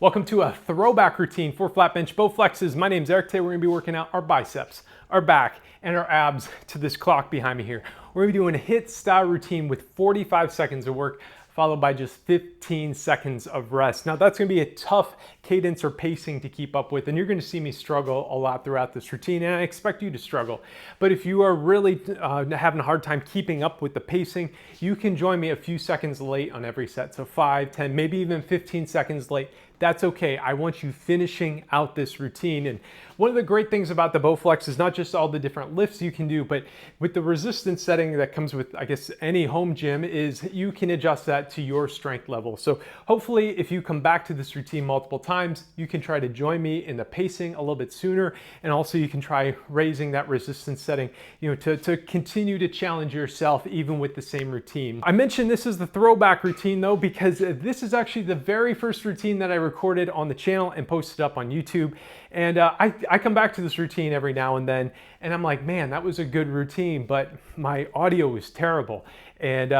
Welcome to a throwback routine for flat bench Bowflexes. My name's Eric. Today we're gonna be working out our biceps, our back, and our abs to this clock behind me here. We're gonna be doing a HIIT style routine with 45 seconds of work, followed by just 15 seconds of rest. Now that's gonna be a tough cadence or pacing to keep up with, and you're gonna see me struggle a lot throughout this routine, and I expect you to struggle. But if you are really having a hard time keeping up with the pacing, you can join me a few seconds late on every set. So 5, 10, maybe even 15 seconds late. That's okay. I want you finishing out this routine. And one of the great things about the Bowflex is not just all the different lifts you can do, but with the resistance setting that comes with, I guess, any home gym, is you can adjust that to your strength level. So hopefully if you come back to this routine multiple times, you can try to join me in the pacing a little bit sooner. And also you can try raising that resistance setting, to continue to challenge yourself even with the same routine. I mentioned this is the throwback routine though, because this is actually the very first routine that I recorded on the channel and posted up on YouTube. And I come back to this routine every now and then, and I'm like, man, that was a good routine, but my audio was terrible. And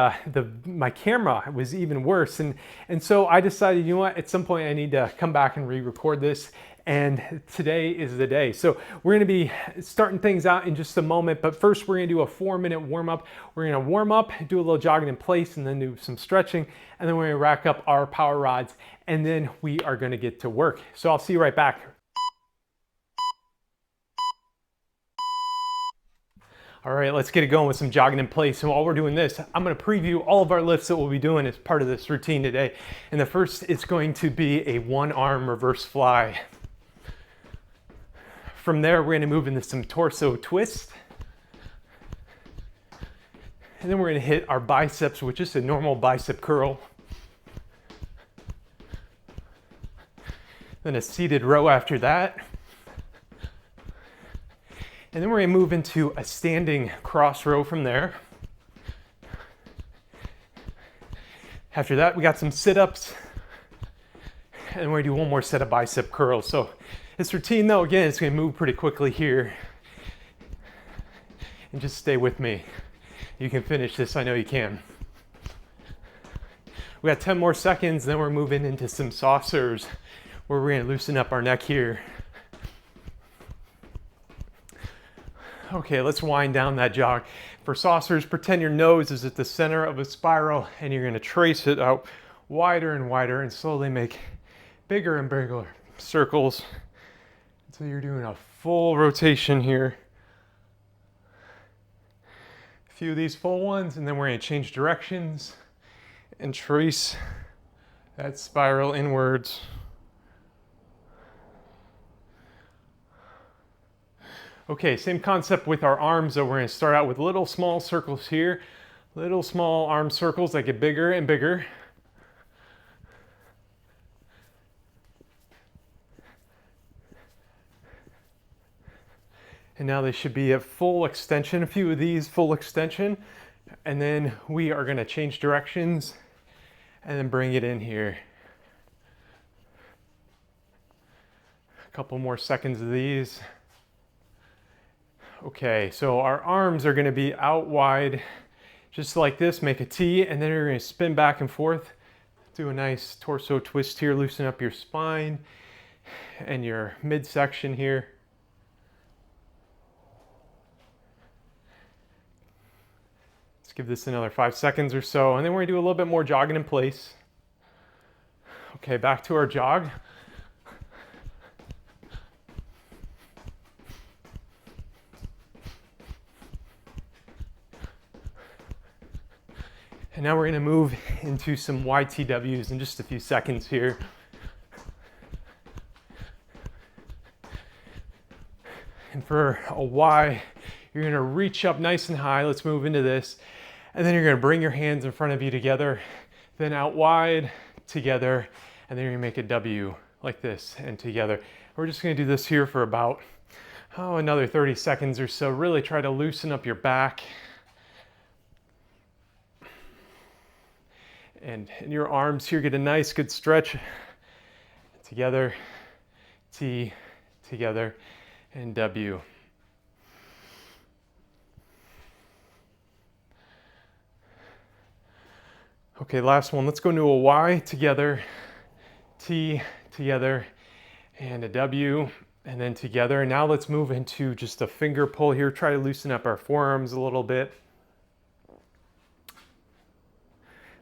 my camera was even worse. And so I decided, you know what, at some point I need to come back and re-record this. And today is the day. So we're gonna be starting things out in just a moment, but first we're gonna do a 4-minute warm up. We're gonna warm up, do a little jogging in place, and then do some stretching. And then we're gonna rack up our power rods, and then we are gonna get to work. So I'll see you right back. All right, let's get it going with some jogging in place. And while we're doing this, I'm gonna preview all of our lifts that we'll be doing as part of this routine today. And the first is going to be a 1-arm reverse fly. From there, we're gonna move into some torso twist. And then we're gonna hit our biceps with just a normal bicep curl. Then a seated row after that. And then we're gonna move into a standing cross row from there. After that, we got some sit-ups. And we're gonna do one more set of bicep curls. So this routine though, again, it's gonna move pretty quickly here. And just stay with me. You can finish this, I know you can. We got 10 more seconds, then we're moving into some saucers where we're gonna loosen up our neck here. Okay, let's wind down that jog. For saucers, pretend your nose is at the center of a spiral and you're gonna trace it out wider and wider and slowly make bigger and bigger circles until you're doing a full rotation here. A few of these full ones, and then we're gonna change directions and trace that spiral inwards. Okay, same concept with our arms, though. We're gonna start out with little small circles here, little small arm circles that get bigger and bigger. And now they should be at full extension, a few of these full extension. And then we are gonna change directions and then bring it in here. A couple more seconds of these. Okay, so our arms are gonna be out wide, just like this, make a T, and then you're gonna spin back and forth. Do a nice torso twist here, loosen up your spine and your midsection here. Let's give this another 5 seconds or so, and then we're gonna do a little bit more jogging in place. Okay, back to our jog. And now we're gonna move into some YTWs in just a few seconds here. And for a Y, you're gonna reach up nice and high. Let's move into this. And then you're gonna bring your hands in front of you together, then out wide, together, and then you're gonna make a W like this and together. We're just gonna do this here for about, another 30 seconds or so. Really try to loosen up your back. And in your arms here, get a nice good stretch. Together, T, together, and W. Okay, last one. Let's go into a Y together, T together, and a W, and then together. And now let's move into just a finger pull here. Try to loosen up our forearms a little bit.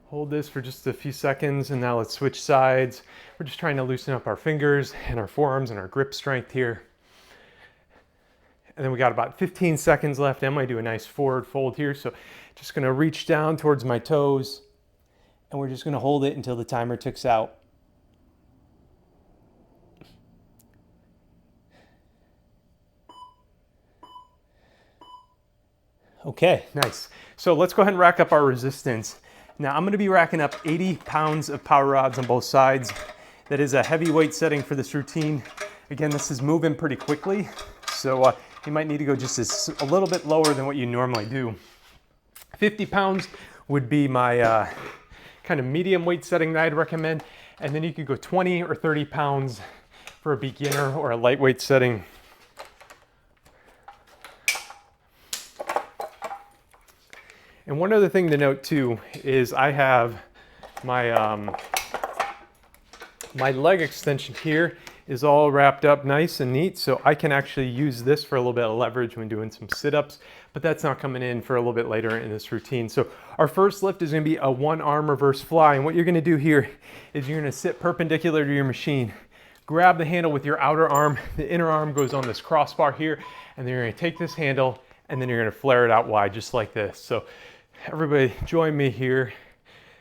Hold this for just a few seconds, and now let's switch sides. We're just trying to loosen up our fingers and our forearms and our grip strength here. And then we got about 15 seconds left. I might do a nice forward fold here. So just gonna reach down towards my toes, and we're just gonna hold it until the timer ticks out. Okay, nice. So let's go ahead and rack up our resistance. Now I'm gonna be racking up 80 pounds of power rods on both sides. That is a heavy weight setting for this routine. Again, this is moving pretty quickly, so you might need to go just a little bit lower than what you normally do. 50 pounds would be my kind of medium weight setting that I'd recommend, and then you could go 20 or 30 pounds for a beginner or a lightweight setting. And one other thing to note too is I have my my leg extension here is all wrapped up nice and neat, so I can actually use this for a little bit of leverage when doing some sit-ups, but that's not coming in for a little bit later in this routine. So our first lift is gonna be a one arm reverse fly, and what you're gonna do here is you're gonna sit perpendicular to your machine, grab the handle with your outer arm, the inner arm goes on this crossbar here, and then you're gonna take this handle and then you're gonna flare it out wide just like this. So everybody join me here.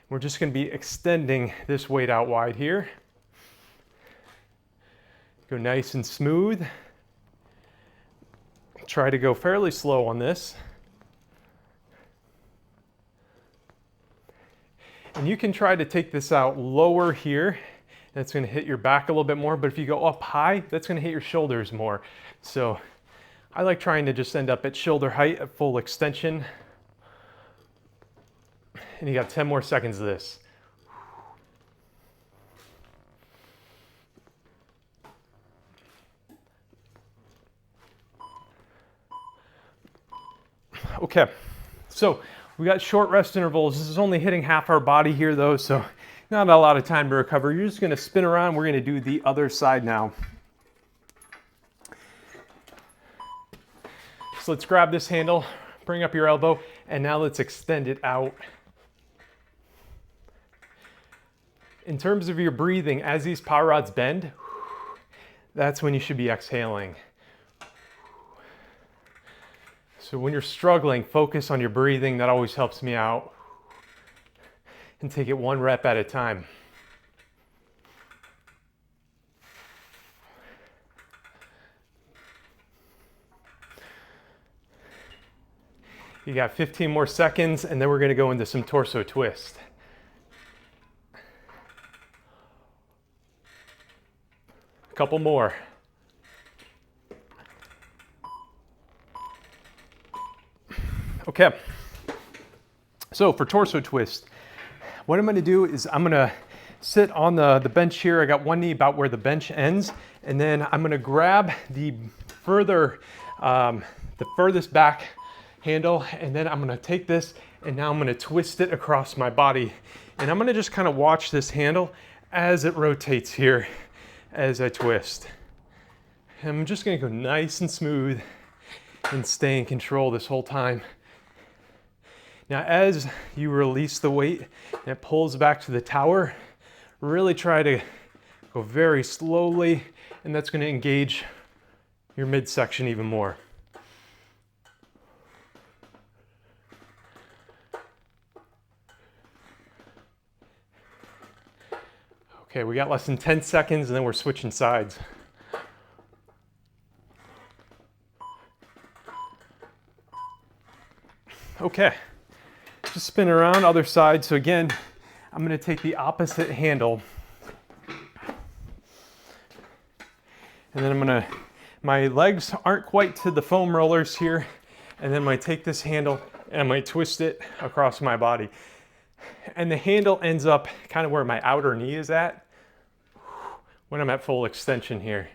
We're just gonna be extending this weight out wide here. Go nice and smooth. Try to go fairly slow on this. And you can try to take this out lower here. That's gonna hit your back a little bit more, but if you go up high, that's gonna hit your shoulders more. So I like trying to just end up at shoulder height at full extension. And you got 10 more seconds of this. Okay, so we got short rest intervals. This is only hitting half our body here though, so not a lot of time to recover. You're just gonna spin around. We're gonna do the other side now. So let's grab this handle, bring up your elbow, and now let's extend it out. In terms of your breathing, as these power rods bend, that's when you should be exhaling. So when you're struggling, focus on your breathing. That always helps me out. And take it one rep at a time. You got 15 more seconds, and then we're gonna go into some torso twist. A couple more. Okay, so for torso twist, what I'm gonna do is I'm gonna sit on the bench here. I got one knee about where the bench ends, and then I'm gonna grab the furthest back handle, and then I'm gonna take this, and now I'm gonna twist it across my body. And I'm gonna just kind of watch this handle as it rotates here as I twist. And I'm just gonna go nice and smooth and stay in control this whole time. Now, as you release the weight and it pulls back to the tower, really try to go very slowly, and that's gonna engage your midsection even more. Okay, we got less than 10 seconds and then we're switching sides. Okay, just spin around, other side. So again, I'm gonna take the opposite handle. And then my legs aren't quite to the foam rollers here. And then I'm gonna take this handle and I'm gonna twist it across my body. And the handle ends up kind of where my outer knee is at when I'm at full extension here.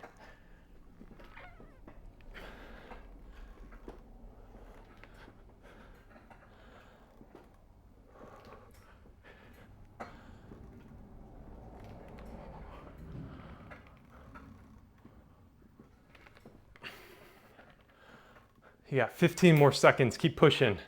You got 15 more seconds. Keep pushing.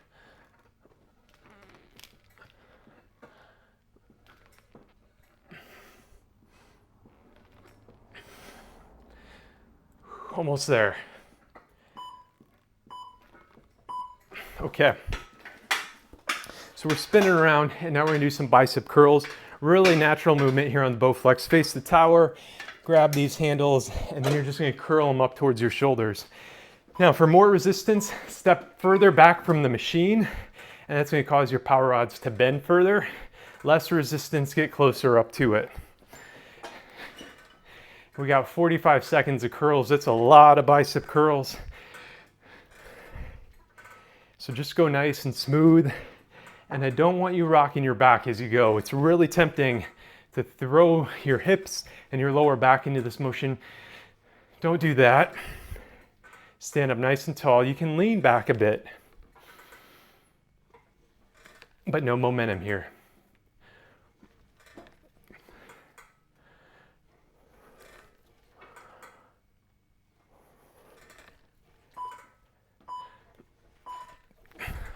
Almost there. Okay. So we're spinning around and now we're gonna do some bicep curls. Really natural movement here on the Bowflex. Face the tower, grab these handles, and then you're just gonna curl them up towards your shoulders. Now for more resistance, step further back from the machine, and that's gonna cause your power rods to bend further. Less resistance, get closer up to it. We got 45 seconds of curls. That's a lot of bicep curls. So just go nice and smooth. And I don't want you rocking your back as you go. It's really tempting to throw your hips and your lower back into this motion. Don't do that. Stand up nice and tall. You can lean back a bit, but no momentum here.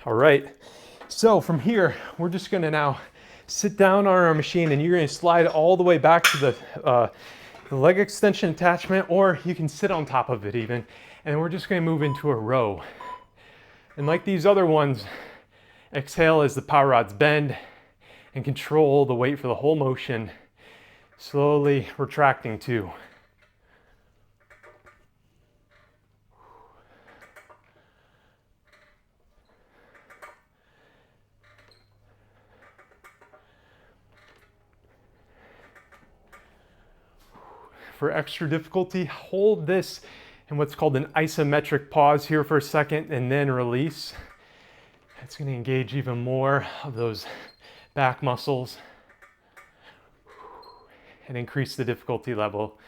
All right, so from here, we're just gonna now sit down on our machine and you're gonna slide all the way back to the leg extension attachment, or you can sit on top of it even, and we're just gonna move into a row. And like these other ones, exhale as the power rods bend and control the weight for the whole motion, slowly retracting too. For extra difficulty, hold this in what's called an isometric pause here for a second and then release. It's going to engage even more of those back muscles and increase the difficulty level.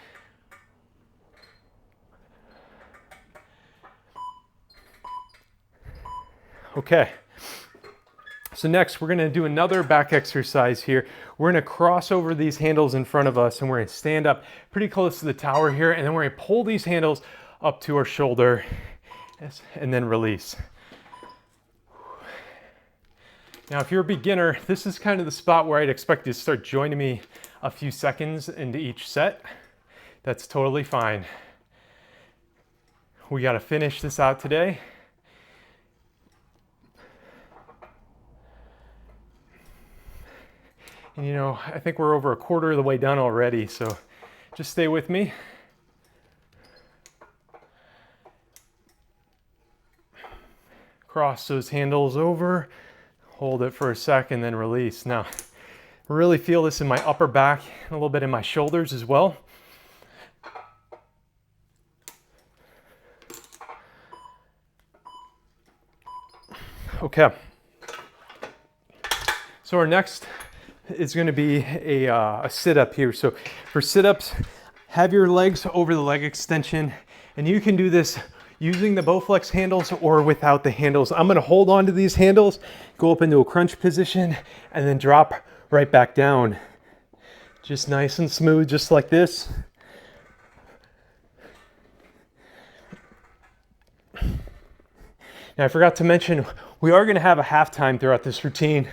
Okay. So next, we're gonna do another back exercise here. We're gonna cross over these handles in front of us and we're gonna stand up pretty close to the tower here, and then we're gonna pull these handles up to our shoulder and then release. Now, if you're a beginner, this is kind of the spot where I'd expect you to start joining me a few seconds into each set. That's totally fine. We gotta finish this out today. And you know, I think we're over a quarter of the way done already, so just stay with me. Cross those handles over, hold it for a second, then release. Now, really feel this in my upper back and a little bit in my shoulders as well. Okay. So our next is going to be a sit-up here. So for sit-ups, have your legs over the leg extension, and you can do this using the Bowflex handles or without the handles. I'm going to hold on to these handles, go up into a crunch position, and then drop right back down. Just nice and smooth, just like this. Now, I forgot to mention, we are going to have a halftime throughout this routine.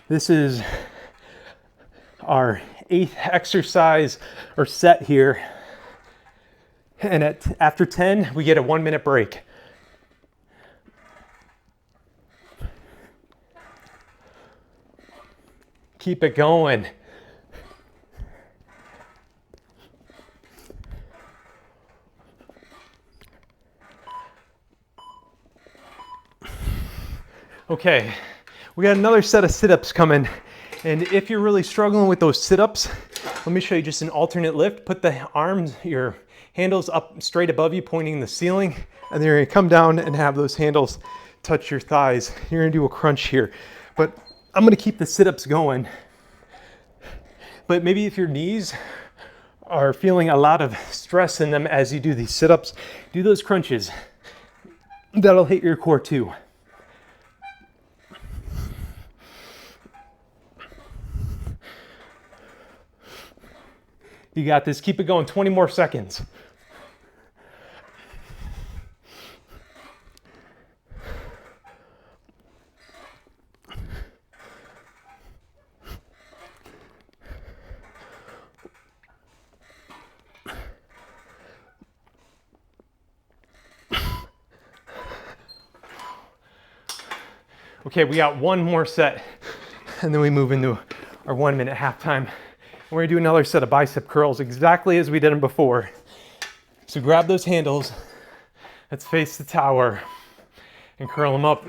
This is our 8th exercise or set here. And after 10, we get a 1-minute break. Keep it going. Okay. We got another set of sit-ups coming, and if you're really struggling with those sit-ups, let me show you just an alternate lift. Put the arms, your handles up straight above you, pointing the ceiling, and then you're gonna come down and have those handles touch your thighs. You're gonna do a crunch here, but I'm gonna keep the sit-ups going. But maybe if your knees are feeling a lot of stress in them as you do these sit-ups, do those crunches. That'll hit your core too. You got this. Keep it going. 20 more seconds. Okay, we got one more set, and then we move into our 1 minute halftime. We're gonna do another set of bicep curls exactly as we did them before. So grab those handles, let's face the tower, and curl them up.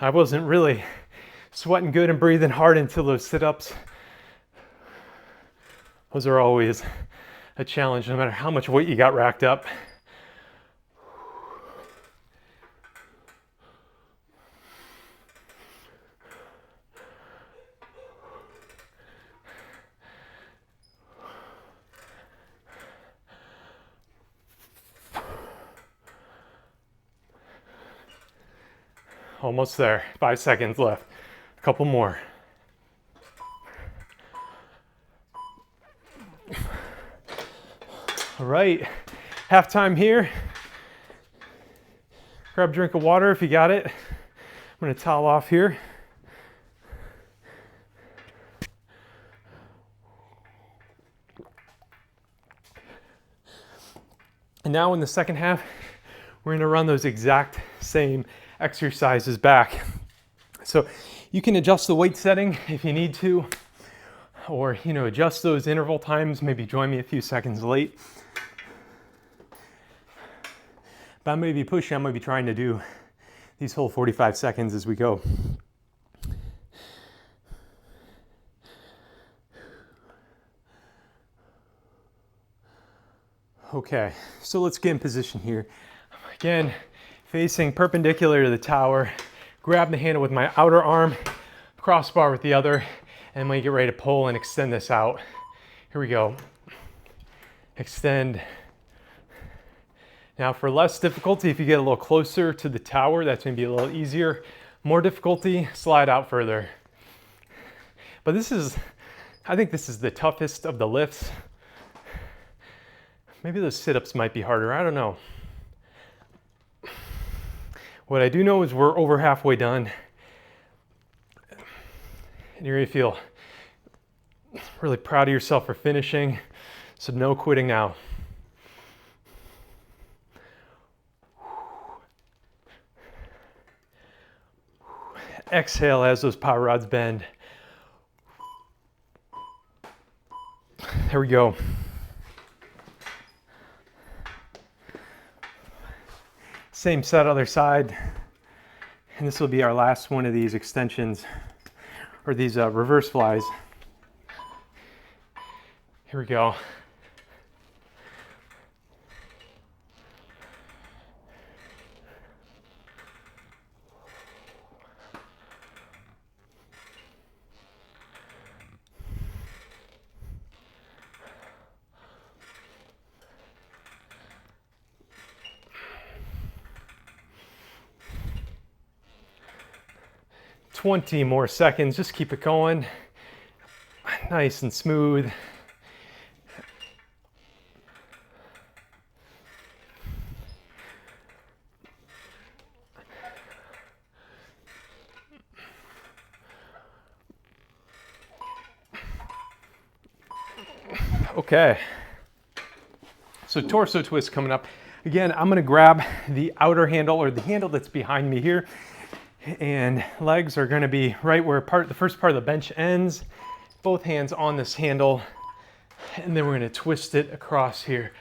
I wasn't really sweating good and breathing hard until those sit-ups. Those are always a challenge, no matter how much weight you got racked up. Almost there, 5 seconds left. A couple more. All right, halftime here. Grab a drink of water if you got it. I'm gonna towel off here. And now in the second half, we're gonna run those exact same exercises back. So you can adjust the weight setting if you need to, or adjust those interval times, maybe join me a few seconds late. But I'm gonna be pushing, I'm gonna be trying to do these whole 45 seconds as we go. Okay, so let's get in position here. Again, facing perpendicular to the tower, grab the handle with my outer arm, crossbar with the other, and when you get ready to pull and extend this out. Here we go. Extend. Now for less difficulty, if you get a little closer to the tower, that's gonna be a little easier. More difficulty, slide out further. But I think this is the toughest of the lifts. Maybe those sit-ups might be harder, I don't know. What I do know is we're over halfway done. And you're gonna feel really proud of yourself for finishing. So no quitting now. Exhale as those power rods bend. There we go. Same set, other side. And this will be our last one of these extensions, or these reverse flies. Here we go. Twenty more seconds, just keep it going. Nice and smooth. Okay, so torso twist coming up. Again, I'm gonna grab the outer handle, or the handle that's behind me here, and legs are gonna be right where the first part of the bench ends. Both hands on this handle, and then we're gonna twist it across here.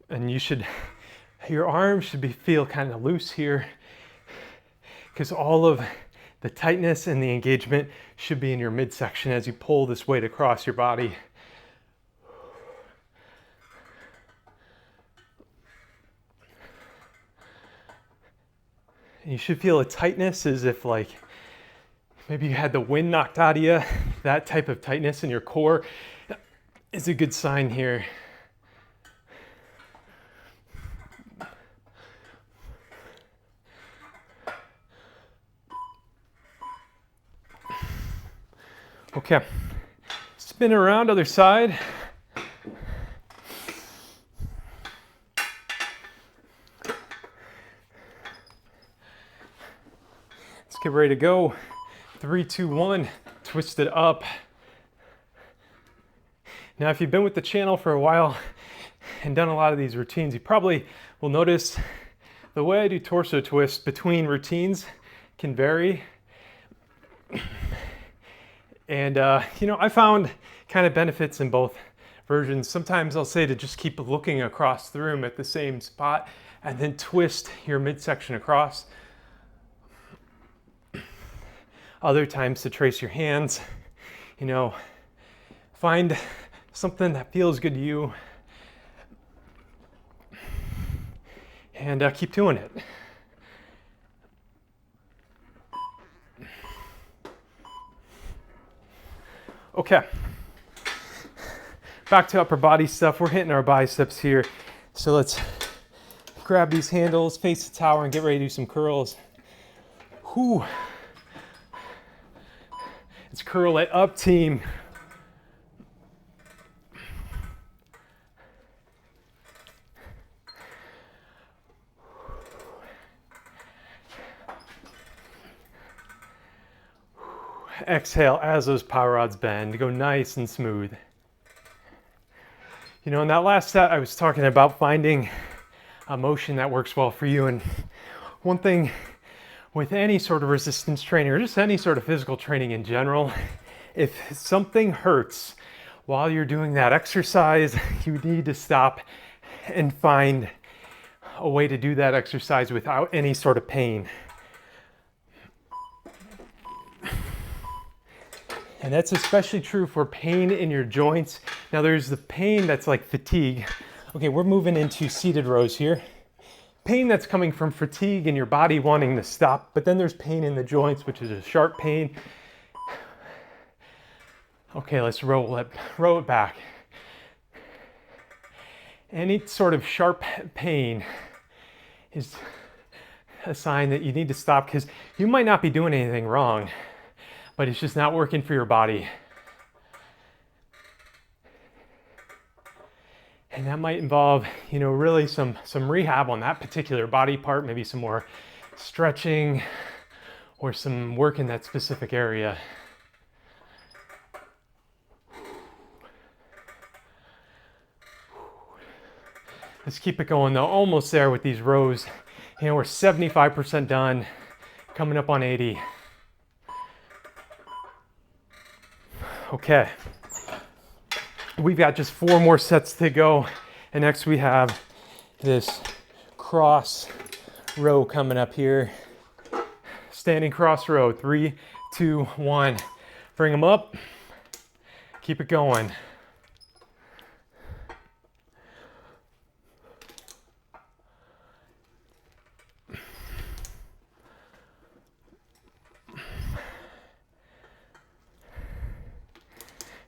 And your arms should feel kind of loose here, because all of the tightness and the engagement should be in your midsection as you pull this weight across your body. And you should feel a tightness as if maybe you had the wind knocked out of you. That type of tightness in your core is a good sign here. Okay, spin around, other side. Let's get ready to go. 3, 2, 1, twist it up. Now, if you've been with the channel for a while and done a lot of these routines, you probably will notice the way I do torso twists between routines can vary. And, you know, I found kind of benefits in both versions. Sometimes I'll say to just keep looking across the room at the same spot and then twist your midsection across. Other times to trace your hands, you know, find something that feels good to you and keep doing it. Okay, back to upper body stuff. We're hitting our biceps here. So let's grab these handles, face the tower, and get ready to do some curls. Whew. It's curl it up, team. Exhale as those power rods bend. Go nice and smooth. You know, in that last set, I was talking about finding a motion that works well for you. And one thing with any sort of resistance training or just any sort of physical training in general, if something hurts while you're doing that exercise, you need to stop and find a way to do that exercise without any sort of pain. And that's especially true for pain in your joints. Now there's the pain that's like fatigue. Okay, we're moving into seated rows here. Pain that's coming from fatigue and your body wanting to stop, but then there's pain in the joints, which is a sharp pain. Okay, let's roll it back. Any sort of sharp pain is a sign that you need to stop because you might not be doing anything wrong, but it's just not working for your body. And that might involve, you know, really some rehab on that particular body part, maybe some more stretching or some work in that specific area. Let's keep it going though, almost there with these rows. You know, we're 75% done, coming up on 80. Okay, we've got just 4 more sets to go. And next we have this cross row coming up here. Standing cross row, 3, 2, 1. Bring them up, keep it going.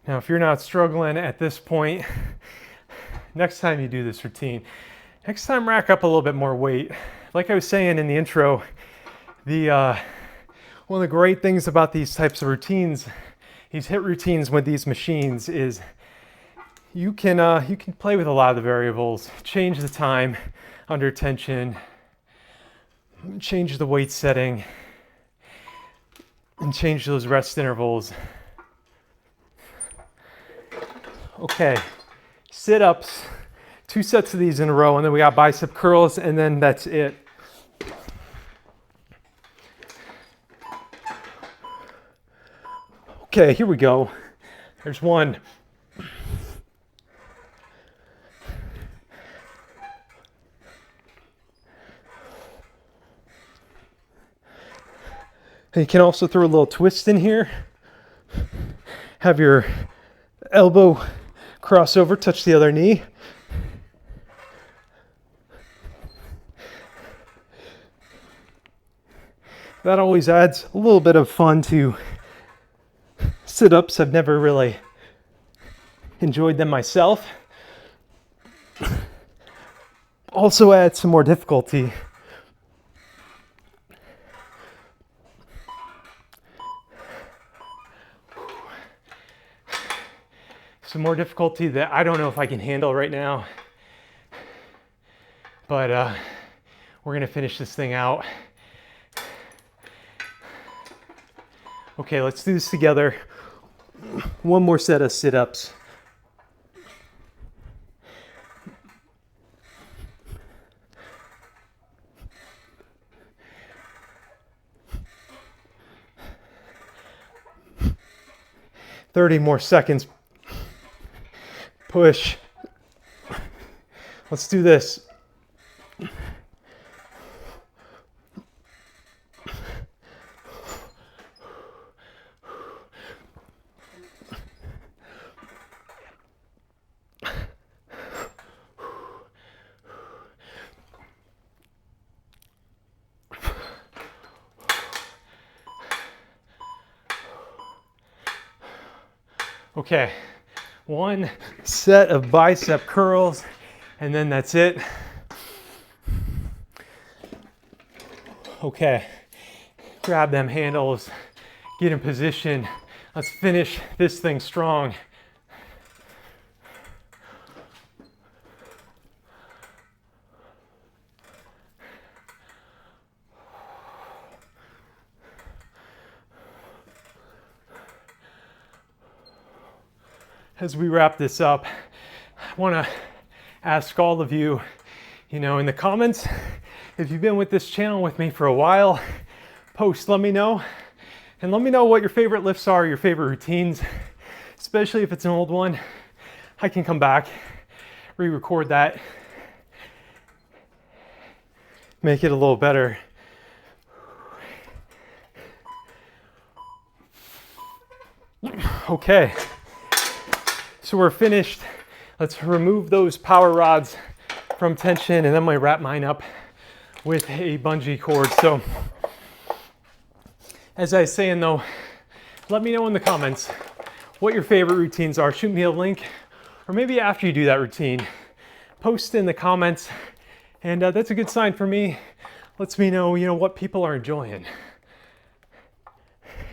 Now, if you're not struggling at this point, next time you do this routine, next time rack up a little bit more weight. Like I was saying in the intro, one of the great things about these types of routines, these HIIT routines with these machines, is you can play with a lot of the variables, change the time under tension, change the weight setting, and change those rest intervals. Okay, sit-ups, 2 sets of these in a row, and then we got bicep curls, and then that's it. Okay, here we go. There's one. And you can also throw a little twist in here. Have your elbow cross over, touch the other knee. That always adds a little bit of fun to sit-ups. I've never really enjoyed them myself. Also adds some more difficulty. Some more difficulty that I don't know if I can handle right now. But we're gonna finish this thing out. Okay, let's do this together. One more set of sit-ups. Thirty more seconds. Push. Let's do this. Okay, one set of bicep curls, and then that's it. Okay, grab them handles, get in position. Let's finish this thing strong. As we wrap this up, I want to ask all of you, in the comments, if you've been with this channel with me for a while, post, let me know. And let me know what your favorite lifts are, your favorite routines, especially if it's an old one. I can come back, re-record that, make it a little better. Okay. So we're finished. Let's remove those power rods from tension, and then I'm gonna wrap mine up with a bungee cord. So as I was saying though, let me know in the comments what your favorite routines are. Shoot me a link, or maybe after you do that routine, post in the comments, and that's a good sign for me. Lets me know, what people are enjoying.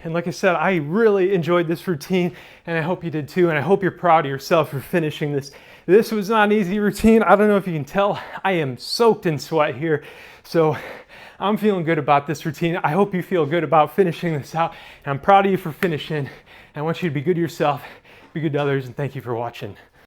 And like I said, I really enjoyed this routine, and I hope you did too, and I hope you're proud of yourself for finishing this. This was not an easy routine. I don't know if you can tell, I am soaked in sweat here. So I'm feeling good about this routine. I hope you feel good about finishing this out, and I'm proud of you for finishing. And I want you to be good to yourself, be good to others, and thank you for watching.